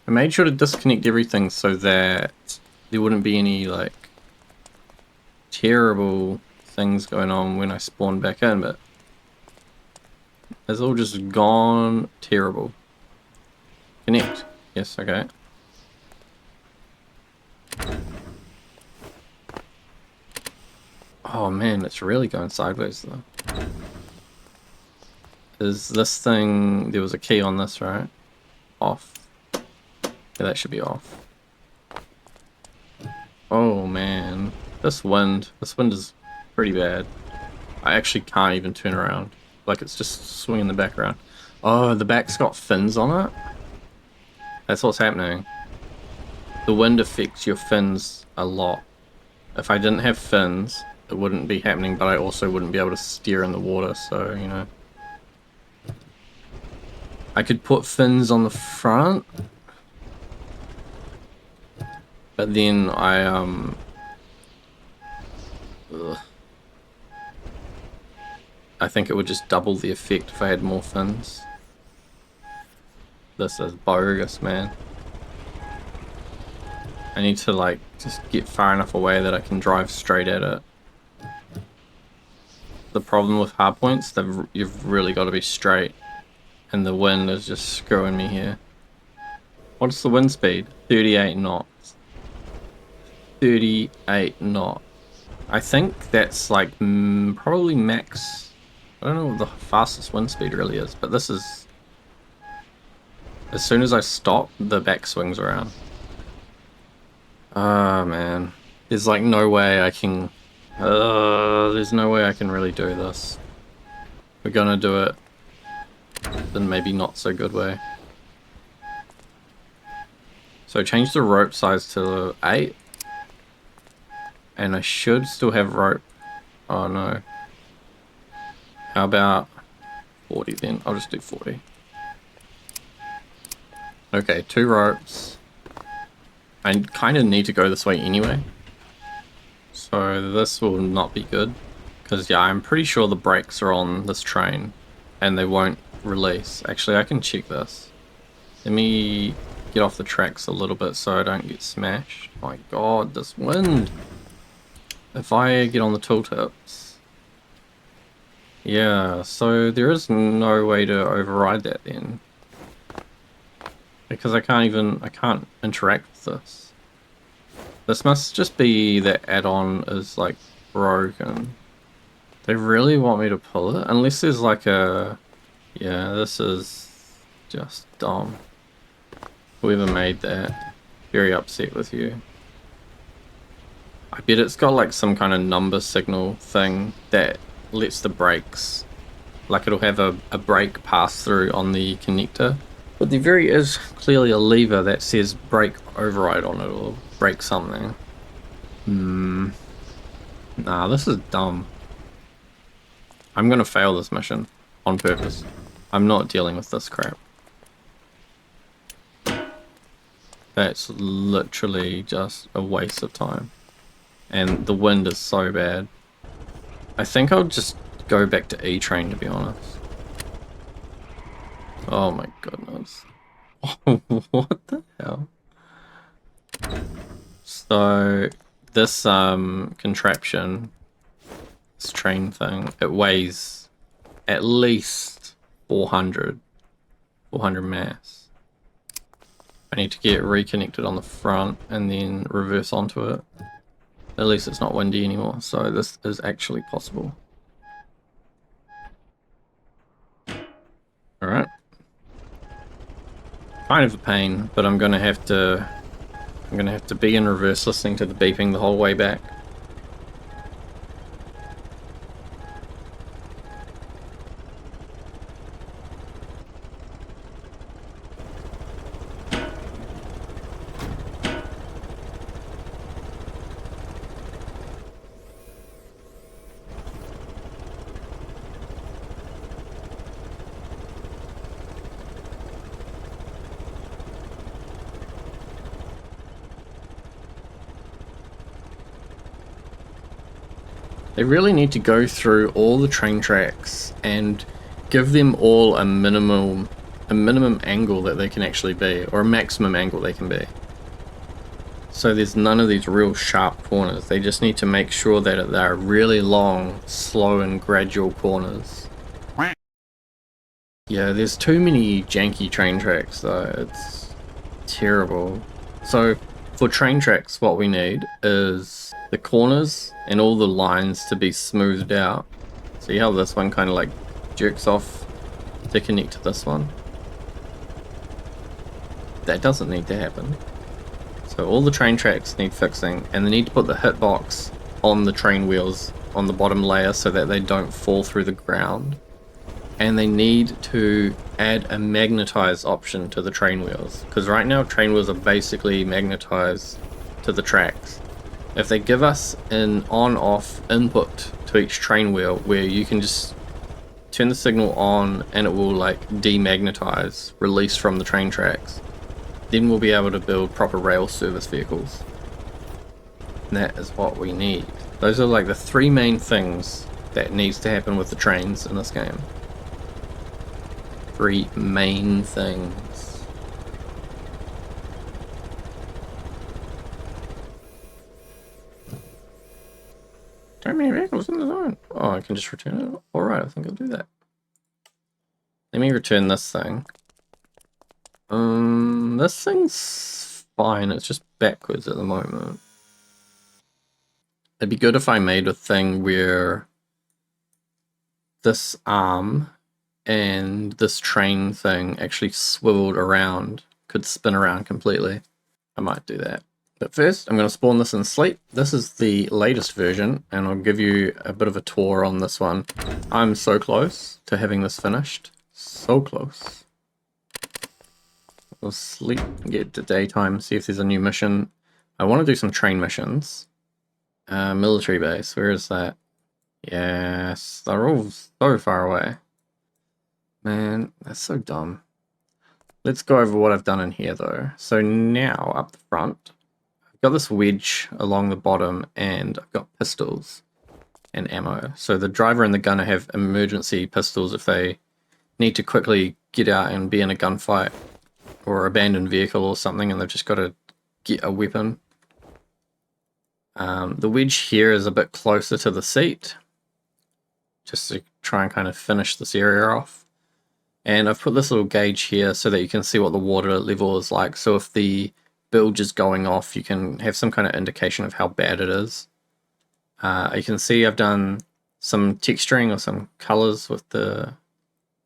I made sure to disconnect everything so that there wouldn't be any, like, terrible things going on when I spawn back in, but it's all just gone terrible. Connect. Yes, okay. Oh man, it's really going sideways though. Is this thing... There was a key on this, right? Off. Yeah, that should be off. Oh man. This wind is pretty bad. I actually can't even turn around. Like, it's just swinging the back around. Oh, the back's got fins on it? That's what's happening. The wind affects your fins a lot. If I didn't have fins, it wouldn't be happening, but I also wouldn't be able to steer in the water, so, you know. I could put fins on the front, but then ugh. I think it would just double the effect if I had more fins. This is bogus, man. I need to, like, just get far enough away that I can drive straight at it. The problem with hardpoints, you've really got to be straight. And the wind is just screwing me here. What's the wind speed? 38 knots. 38 knots. I think that's like probably max. I don't know what the fastest wind speed really is, but this is... As soon as I stop, the back swings around. Ah, man. There's like no way I can... there's no way I can really do this. We're gonna do it. Then maybe not so good way. So change the rope size to 8. And I should still have rope. Oh no. How about 40 then? I'll just do 40. Okay, 2 ropes. I kind of need to go this way anyway. So this will not be good. Because yeah, I'm pretty sure the brakes are on this train. And they won't release. Actually, I can check this. Let me get off the tracks a little bit so I don't get smashed. Oh my god, this wind! If I get on the tooltips... Yeah, so there is no way to override that then. Because I can't interact with this. This must just be that add-on is like broken. They really want me to pull it? Unless there's like a... Yeah, this is just dumb. Whoever made that, very upset with you. I bet it's got like some kind of number signal thing that lets the brakes, like it'll have a brake pass through on the connector. But there very is clearly a lever that says brake override on it or brake something. Nah, this is dumb. I'm gonna fail this mission on purpose. I'm not dealing with this crap. That's literally just a waste of time. And the wind is so bad. I think I'll just go back to E-Train, to be honest. Oh my goodness. What the hell? So, this contraption, this train thing, it weighs at least 400 mass. I need to get reconnected on the front and then reverse onto it. At least it's not windy anymore, so this is actually possible. Alright. Kind of a pain, but I'm gonna have to be in reverse listening to the beeping the whole way back. They really need to go through all the train tracks and give them all a minimum a minimum angle that they can actually be, or a maximum angle they can be. So there's none of these real sharp corners. They just need to make sure that they're really long, slow and gradual corners. Yeah, there's too many janky train tracks though, it's terrible. So for train tracks what we need is the corners and all the lines to be smoothed out. See how this one kind of like jerks off to connect to this one? That doesn't need to happen. So all the train tracks need fixing, and they need to put the hitbox on the train wheels on the bottom layer so that they don't fall through the ground. And they need to add a magnetize option to the train wheels, because right now train wheels are basically magnetized to the tracks. If they give us an on-off input to each train wheel where you can just turn the signal on and it will like demagnetize, release from the train tracks, then we'll be able to build proper rail service vehicles. And that is what we need. Those are like the three main things that needs to happen with the trains in this game. Three main things. Too many vehicles in the zone. Oh, I can just return it. Alright, I think I'll do that. Let me return this thing. This thing's fine, it's just backwards at the moment. It'd be good if I made a thing where this arm and this train thing actually swiveled around, could spin around completely. I might do that. But first, I'm going to spawn this in sleep. This is the latest version, and I'll give you a bit of a tour on this one. I'm so close to having this finished. So close. We'll sleep, get to daytime, see if there's a new mission. I want to do some train missions. Military base, where is that? Yes, they're all so far away. Man, that's so dumb. Let's go over what I've done in here though. So now, up the front, I've got this wedge along the bottom and I've got pistols and ammo. So the driver and the gunner have emergency pistols if they need to quickly get out and be in a gunfight or abandoned vehicle or something, and they've just got to get a weapon. The wedge here is a bit closer to the seat, just to try and kind of finish this area off. And I've put this little gauge here so that you can see what the water level is like. So if the bilge is going off, you can have some kind of indication of how bad it is. You can see I've done some texturing or some colors with the,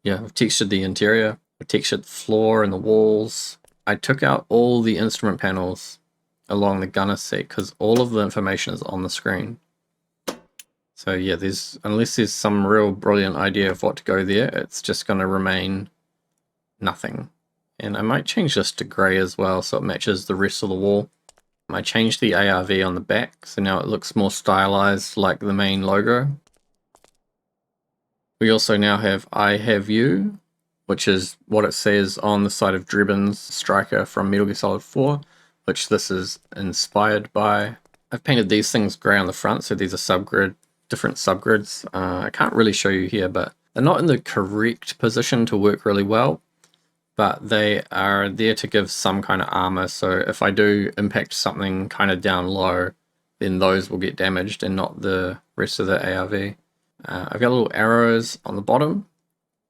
I've textured the interior. I textured the floor and the walls. I took out all the instrument panels along the gunner seat because all of the information is on the screen. So yeah, unless there's some real brilliant idea of what to go there, it's just going to remain nothing. And I might change this to grey as well so it matches the rest of the wall. I changed the ARV on the back, so now it looks more stylized like the main logo. We also now have I Have You, which is what it says on the side of Drebin's Striker from Metal Gear Solid 4, which this is inspired by. I've painted these things grey on the front, so these are different subgrids. I can't really show you here, but they're not in the correct position to work really well, but they are there to give some kind of armor. So if I do impact something kind of down low, then those will get damaged and not the rest of the ARV. I've got little arrows on the bottom,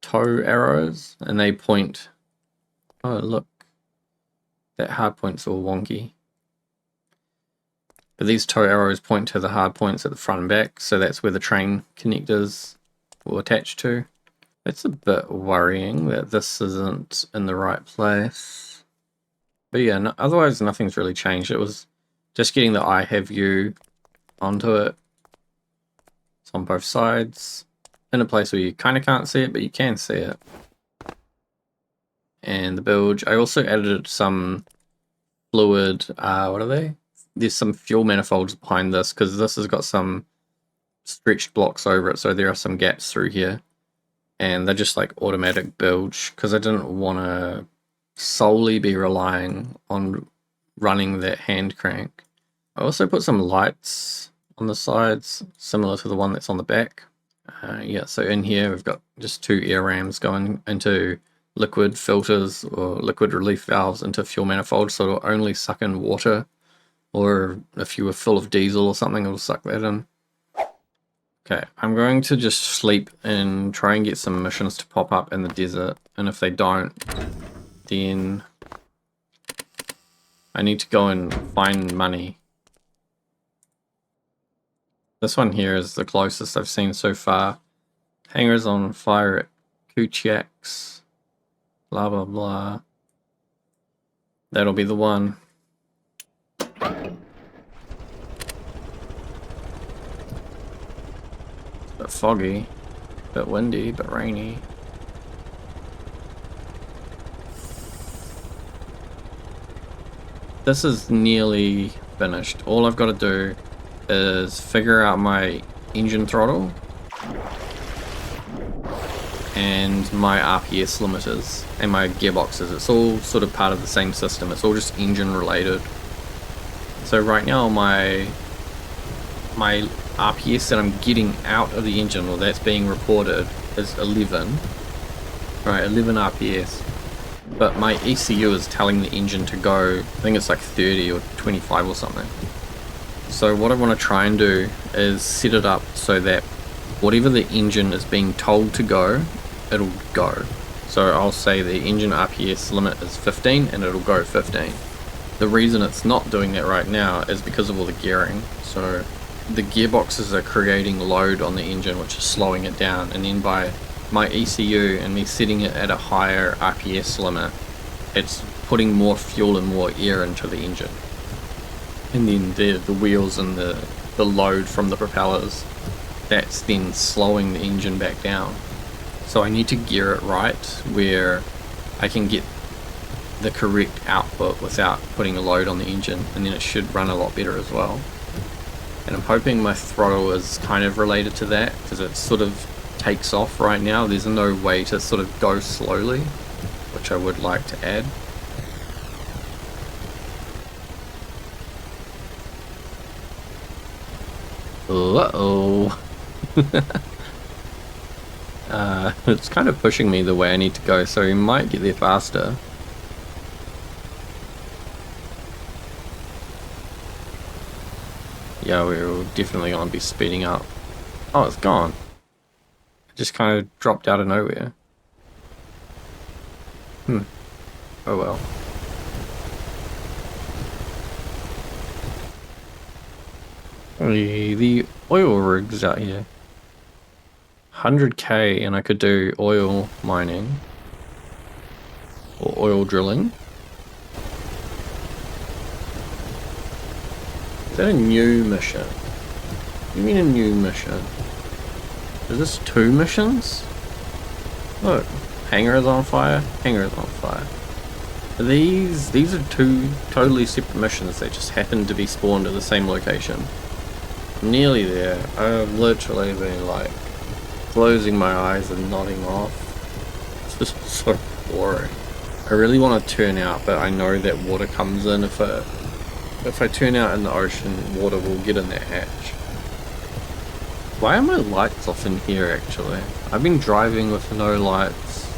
toe arrows, and they point. Oh look, that hard point's all wonky. But these toe arrows point to the hard points at the front and back, so that's where the train connectors will attach to. It's a bit worrying that this isn't in the right place. But yeah, otherwise nothing's really changed. It was just getting the I Have You onto it. It's on both sides. In a place where you kind of can't see it, but you can see it. And the bilge. I also added some fluid, what are they? There's some fuel manifolds behind this, because this has got some stretched blocks over it, so there are some gaps through here. And they're just like automatic bilge, because I didn't want to solely be relying on running that hand crank. I also put some lights on the sides, similar to the one that's on the back. Yeah, so in here we've got just two air rams going into liquid filters or liquid relief valves into fuel manifolds, so it'll only suck in water, or if you were full of diesel or something, it'll suck that in. Okay, I'm going to just sleep and try and get some missions to pop up in the desert, and if they don't, then I need to go and find money. This one here is the closest I've seen so far. Hangars on fire at Kuchiaks. Blah blah blah. That'll be the one. It's a bit foggy, a bit windy, a bit rainy. This is nearly finished. All I've got to do is figure out my engine throttle and my RPS limiters and my gearboxes. It's all sort of part of the same system. It's all just engine related. So right now my RPS that I'm getting out of the engine, or that's being reported, is 11. Right, 11 RPS. But my ECU is telling the engine to go, I think it's like 30 or 25 or something. So what I want to try and do is set it up so that whatever the engine is being told to go, it'll go. So I'll say the engine RPS limit is 15 and it'll go 15. The reason it's not doing that right now is because of all the gearing. So the gearboxes are creating load on the engine, which is slowing it down, and then by my ECU and me setting it at a higher RPS limit, it's putting more fuel and more air into the engine. And then the wheels and the load from the propellers, that's then slowing the engine back down. So I need to gear it right where I can get the correct output without putting a load on the engine, and then it should run a lot better as well. And I'm hoping my throttle is kind of related to that, because it sort of takes off right now. There's no way to sort of go slowly, which I would like to add. Uh-oh. It's kind of pushing me the way I need to go, so we might get there faster. Yeah, we're definitely going to be speeding up. Oh, it's gone. It just kind of dropped out of nowhere. Oh well. The oil rigs out here. 100k and I could do oil mining. Or oil drilling. Is that a new mission? What do you mean a new mission? Is this 2 missions? Look, hangar is on fire, hangar is on fire. These are 2 totally separate missions that just happen to be spawned at the same location. I'm nearly there. I've literally been like closing my eyes and nodding off. It's just so boring. I really want to turn out, but I know that water comes in. If I turn out in the ocean, water will get in that hatch. Why are my lights off in here actually? I've been driving with no lights.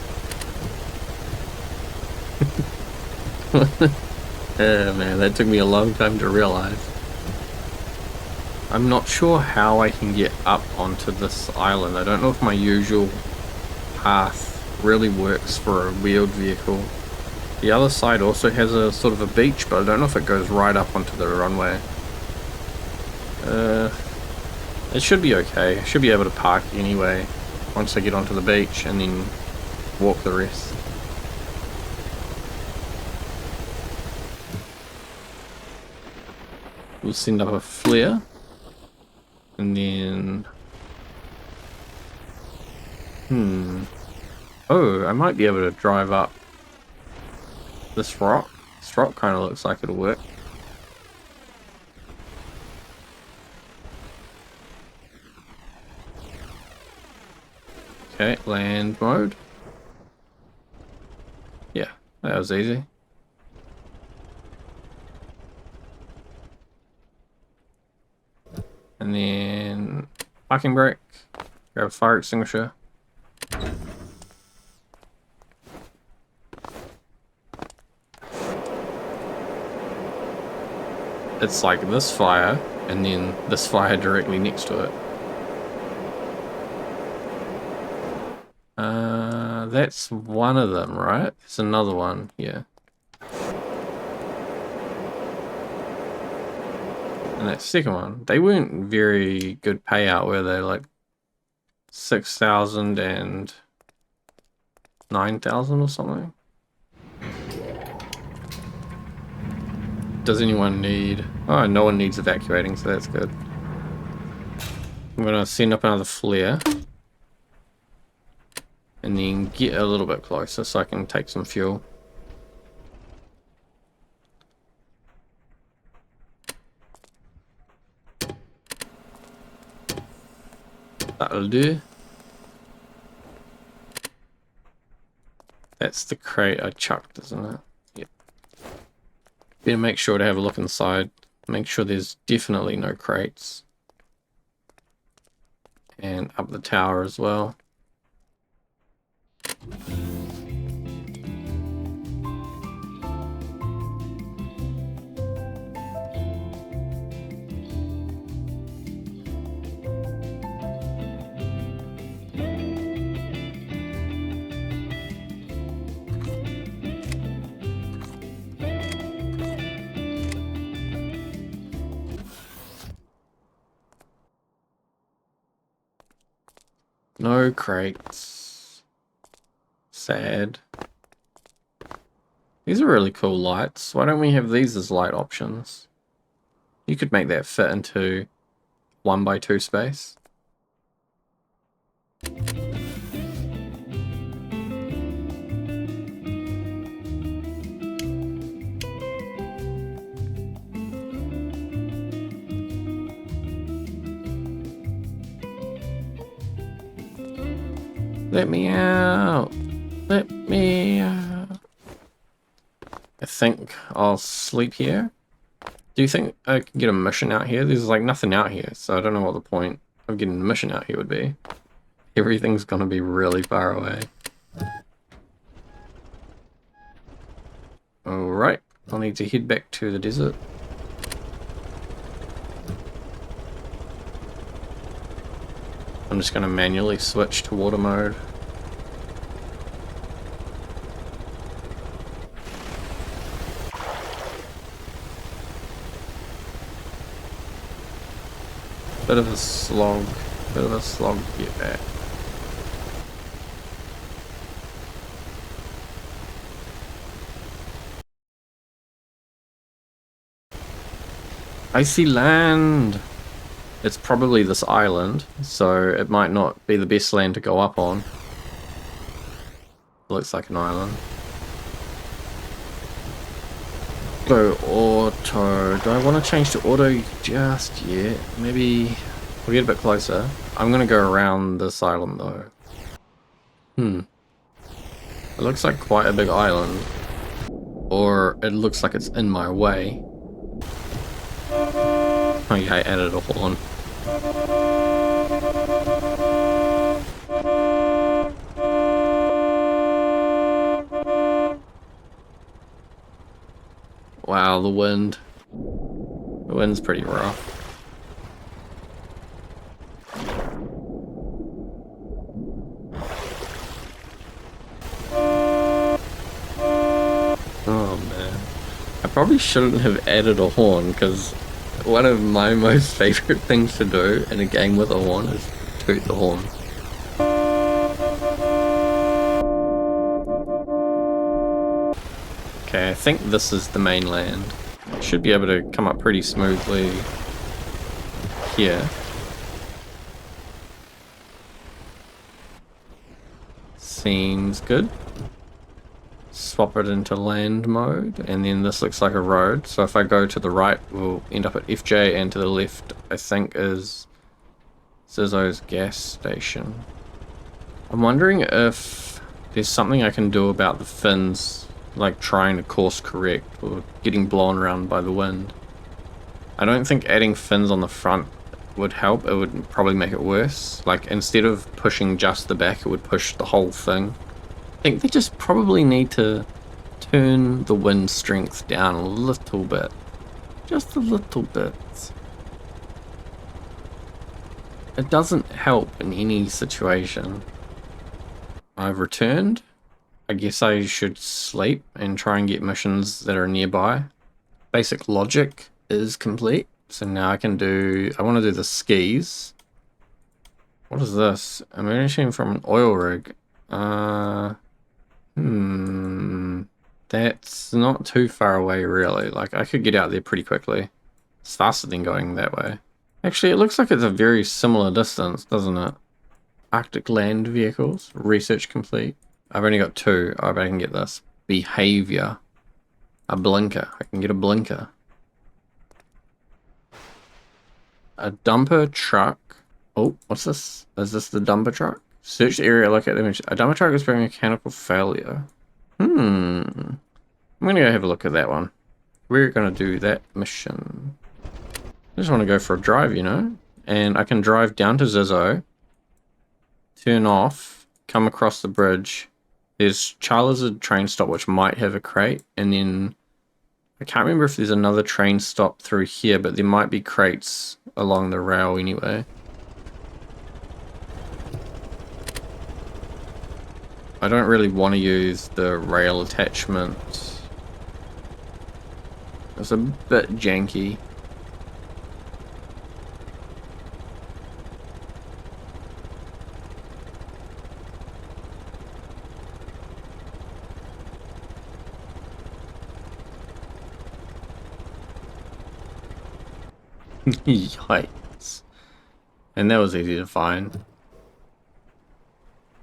Oh man, that took me a long time to realize. I'm not sure how I can get up onto this island. I don't know if my usual path really works for a wheeled vehicle. The other side also has a sort of a beach, but I don't know if it goes right up onto the runway. It should be okay. I should be able to park anyway once I get onto the beach and then walk the rest. We'll send up a flare and then oh, I might be able to drive up this rock. This rock kind of looks like it'll work. Okay, land mode. Yeah, that was easy. And then parking brake, grab a fire extinguisher. it's like this fire and then this fire directly next to it. That's one of them, right? There's another one, yeah. And that second one, they weren't very good payout, were they? Like 6,000 and 9,000 or something. Does anyone need... Oh, no one needs evacuating, so that's good. I'm gonna send up another flare. And then get a little bit closer so I can take some fuel. That'll do. That's the crate I chucked, isn't it? Yep. Better make sure to have a look inside. Make sure there's definitely no crates. And up the tower as well. No crates. Sad. These are really cool lights. Why don't we have these as light options? You could make that fit into 1x2 space. Let me out. Let me out. I think I'll sleep here. Do you think I can get a mission out here? There's like nothing out here, so I don't know what the point of getting a mission out here would be. Everything's gonna be really far away. Alright, I'll need to head back to the desert. I'm just gonna manually switch to water mode. Bit of a slog to get back. I see land! It's probably this island, so it might not be the best land to go up on. Looks like an island. Go auto. Do I want to change to auto just yet? Maybe we'll get a bit closer. I'm gonna go around this island though. It looks like quite a big island. Or it looks like it's in my way. Oh yeah, I added a horn. Wow, the wind. The wind's pretty rough. Oh man. I probably shouldn't have added a horn, because one of my most favorite things to do in a game with a horn is toot the horn. Okay, I think this is the mainland. Should be able to come up pretty smoothly here. Seems good. Swap it into land mode, and then this looks like a road. So if I go to the right, we'll end up at FJ, and to the left, I think, is Zizzo's gas station. I'm wondering if there's something I can do about the fins, like trying to course correct or getting blown around by the wind. I don't think adding fins on the front would help. It would probably make it worse. Like, instead of pushing just the back, it would push the whole thing. I think they just probably need to turn the wind strength down a little bit. Just a little bit. It doesn't help in any situation. I've returned. I guess I should sleep and try and get missions that are nearby. Basic logic is complete. So now I can do... I want to do the skis. What is this? Emerging from an oil rig. That's not too far away, really. Like, I could get out there pretty quickly. It's faster than going that way. Actually, it looks like it's a very similar distance, doesn't it? Arctic land vehicles. Research complete. I've only got 2. I bet I can get this. Behavior. A blinker. I can get a blinker. A dumper truck. Oh, what's this? Is this the dumper truck? Search the area, look at the image. A dumper truck is being mechanical failure. I'm gonna go have a look at that one. We're gonna do that mission. I just want to go for a drive, you know? And I can drive down to Zizzo, turn off, come across the bridge. There's Charles's train stop, which might have a crate, and then I can't remember if there's another train stop through here, but there might be crates along the rail anyway. I don't really want to use the rail attachment. It's a bit janky. Yikes. And that was easy to find.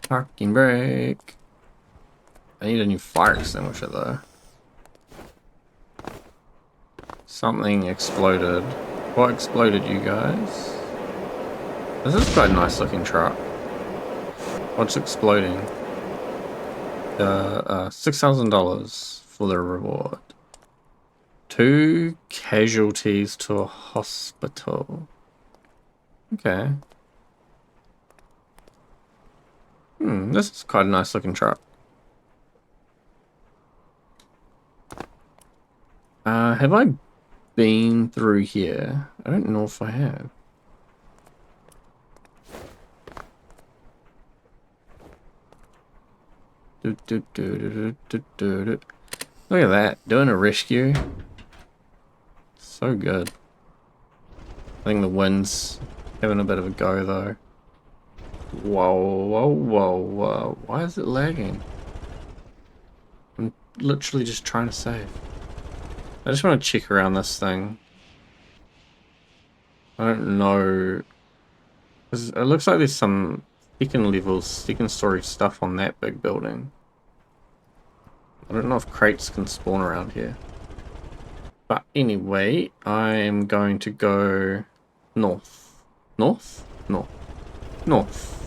Parking brake. I need a new fire extinguisher though. Something exploded. What exploded, you guys? This is quite a nice looking truck. What's exploding? $6,000 for the reward. 2 casualties to a hospital. Okay. This is quite a nice looking truck. Have I been through here? I don't know if I have. Look at that, doing a rescue. So good. I think the wind's having a bit of a go though. Whoa, whoa, whoa, whoa. Why is it lagging? I'm literally just trying to save. I just want to check around this thing. I don't know. It looks like there's some second story stuff on that big building. I don't know if crates can spawn around here. But anyway, I am going to go north. North? North. North.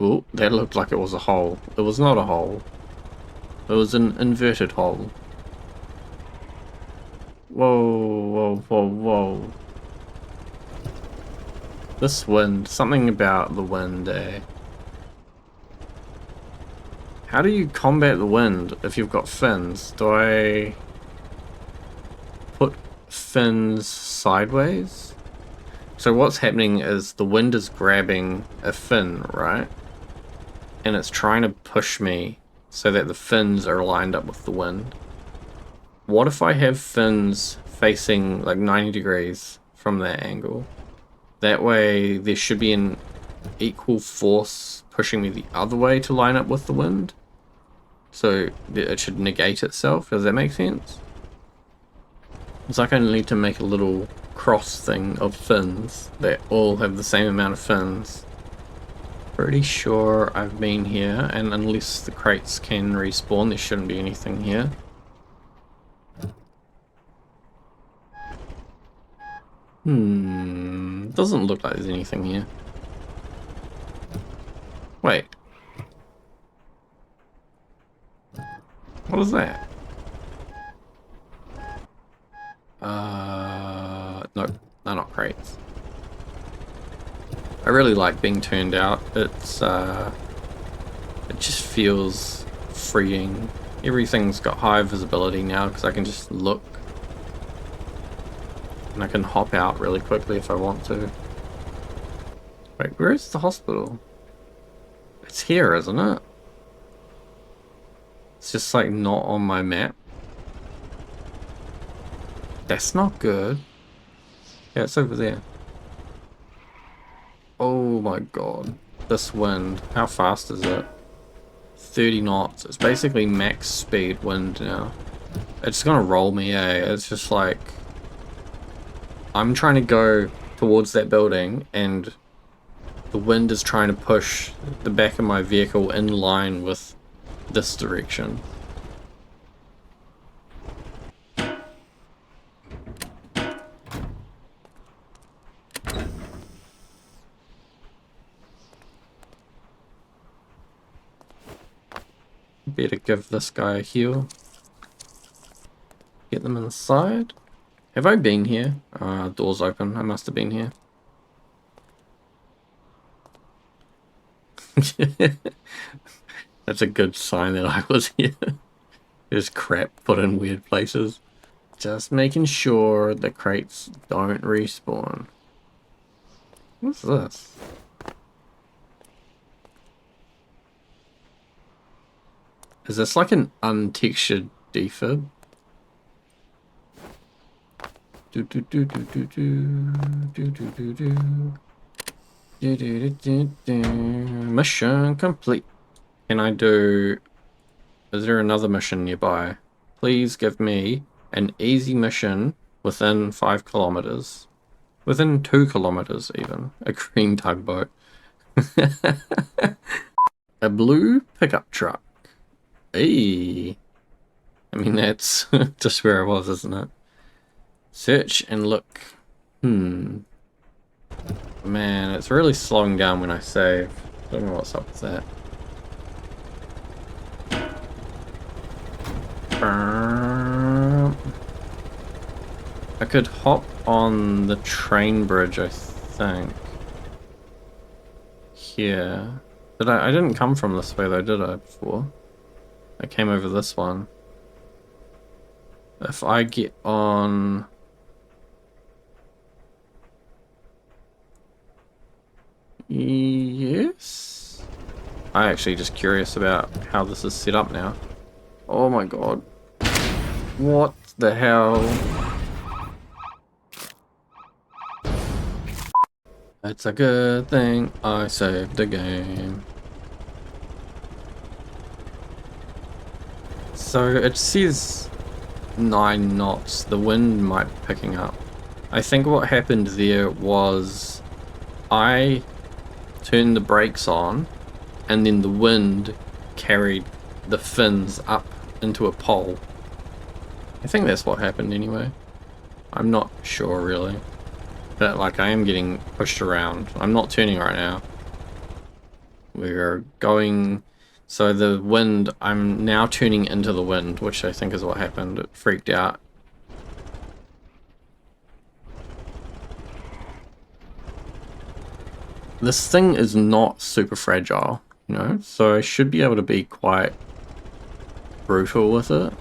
Oh, that looked like it was a hole. It was not a hole. It was an inverted hole. Whoa, whoa, whoa, whoa. This wind, something about the wind, eh? How do you combat the wind if you've got fins? Do I put fins sideways? So what's happening is the wind is grabbing a fin, right? And it's trying to push me so that the fins are lined up with the wind. What if I have fins facing like 90 degrees from that angle? That way there should be an equal force pushing me the other way to line up with the wind. So it should negate itself. Does that make sense? It's like I need to make a little cross thing of fins that all have the same amount of fins. Pretty sure I've been here, and unless the crates can respawn, there shouldn't be anything here. Doesn't look like there's anything here. Wait. What is that? No, they're not crates. I really like being turned out. It's, it just feels freeing. Everything's got high visibility now because I can just look. And I can hop out really quickly if I want to. Wait, where is the hospital? It's here, isn't it? It's just like not on my map. That's not good. Yeah, it's over there. Oh my god. This wind. How fast is it? 30 knots. It's basically max speed wind now. It's gonna roll me, eh? It's just like... I'm trying to go towards that building and the wind is trying to push the back of my vehicle in line with this direction. Better give this guy a heal. Get them inside. Have I been here? Door's open. I must have been here. That's a good sign that I was here. There's crap put in weird places. Just making sure the crates don't respawn. What's this? Is this like an untextured defib? Do do do do do do do do do do. Do, do, do, do. Mission complete. Can I do... Is there another mission nearby? Please give me an easy mission within 5 kilometers. Within 2 kilometers even. A green tugboat. A blue pickup truck. Hey. I mean, that's just where I was, isn't it? Search and look. Man, it's really slowing down when I save. I don't know what's up with that. I could hop on the train bridge, I think. Here. I didn't come from this way though, did I, before? I came over this one. If I get on... Yes? I'm actually just curious about how this is set up now. Oh my god. What the hell? It's a good thing I saved the game. So it says 9 knots. The wind might be picking up. I think what happened there was I turned the brakes on and then the wind carried the fins up into a pole. I think that's what happened anyway. I'm not sure really. But like I am getting pushed around. I'm not turning right now. We're going... So the wind, I'm now turning into the wind, which I think is what happened. It freaked out. This thing is not super fragile, you know, so I should be able to be quite brutal with it.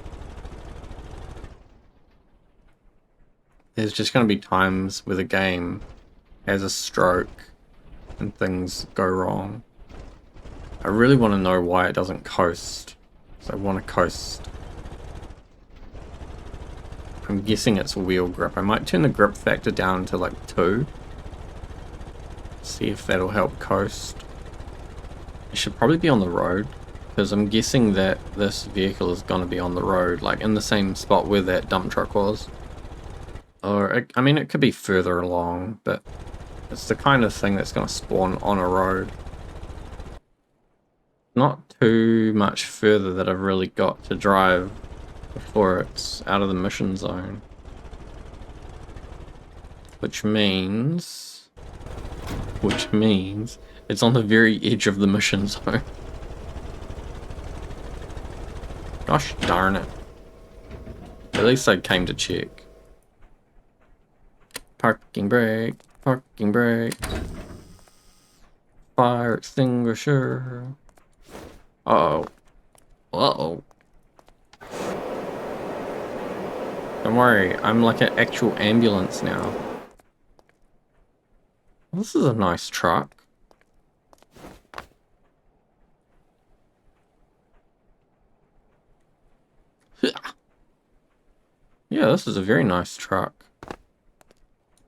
There's just going to be times where the game has a stroke and things go wrong. I really want to know why it doesn't coast. So I want to coast. I'm guessing it's wheel grip. I might turn the grip factor down to like 2. See if that'll help coast. It should probably be on the road, because I'm guessing that this vehicle is going to be on the road, like in the same spot where that dump truck was. Or, I mean, it could be further along, but it's the kind of thing that's going to spawn on a road. Not too much further that I've really got to drive before it's out of the mission zone. Which means it's on the very edge of the mission zone. Gosh darn it. At least I came to check. Parking brake, parking brake. Fire extinguisher. Uh-oh. Uh-oh. Don't worry, I'm like an actual ambulance now. This is a nice truck. Yeah, this is a very nice truck.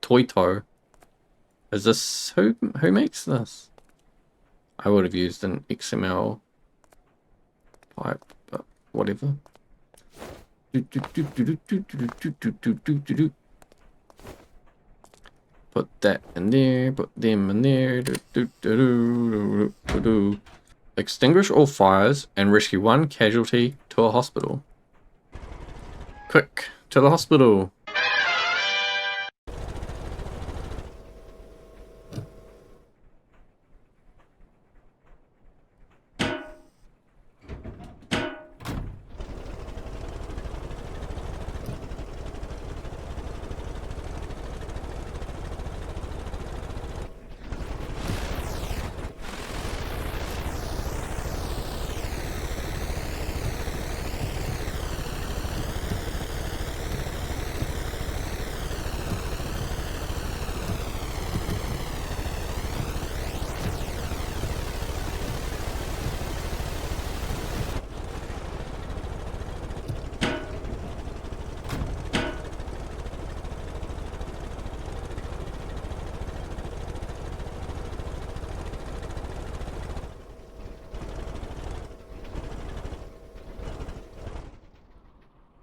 Toito. Is this who makes this? I would have used an XML pipe, but whatever. Put that in there, put them in there. Extinguish all fires and rescue one casualty to a hospital. Quick, to the hospital.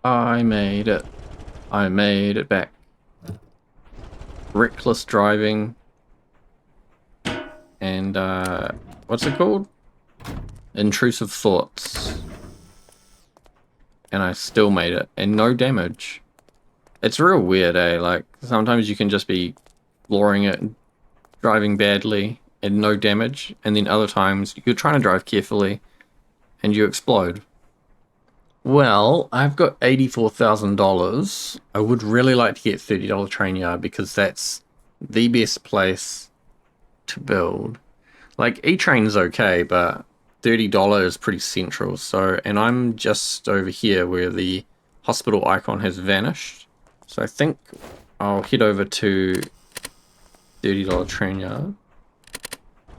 I made it. I made it back. Reckless driving. And, what's it called? Intrusive thoughts. And I still made it. And no damage. It's real weird, eh? Like, sometimes you can just be flooring it, driving badly, and no damage. And then other times, you're trying to drive carefully, and you explode. Well, I've got $84,000. I would really like to get $30 train yard because that's the best place to build. Like, E-Train's okay, but $30 is pretty central. So, and I'm just over here where the hospital icon has vanished. So I think I'll head over to $30 train yard.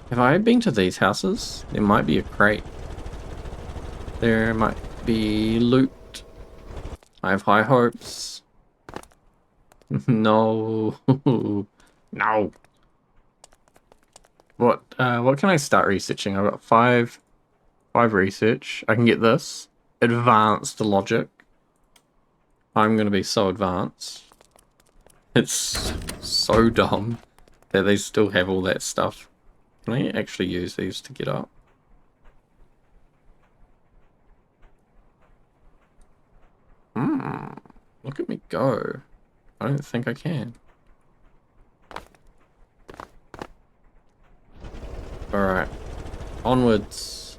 Have I been to these houses? There might be a crate. There might be loot. I have high hopes. No. No. What can I start researching? I've got five research. I can get this. Advanced logic. I'm gonna be so advanced. It's so dumb that they still have all that stuff. Can I actually use these to get up? Look at me go. I don't think I can. Alright. Onwards.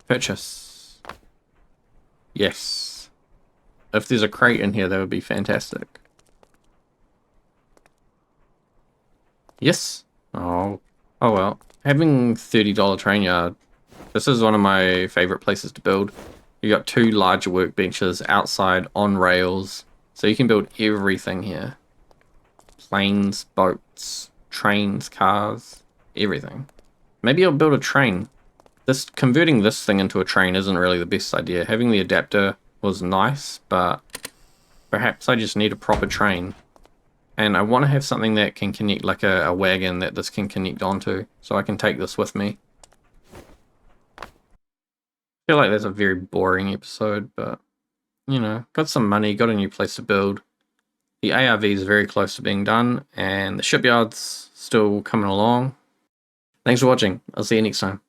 Purchase. Yes. If there's a crate in here, that would be fantastic. Yes. Oh well. Having $30 train yard. This is one of my favorite places to build. You got two larger workbenches outside on rails, so you can build everything here. Planes, boats, trains, cars, everything. Maybe I'll build a train. Converting this thing into a train isn't really the best idea. Having the adapter was nice, but perhaps I just need a proper train. And I want to have something that can connect, like a wagon that this can connect onto, so I can take this with me. I feel like that's a very boring episode, but, you know, got some money, got a new place to build. The ARV is very close to being done, and the shipyard's still coming along. Thanks for watching. I'll see you next time.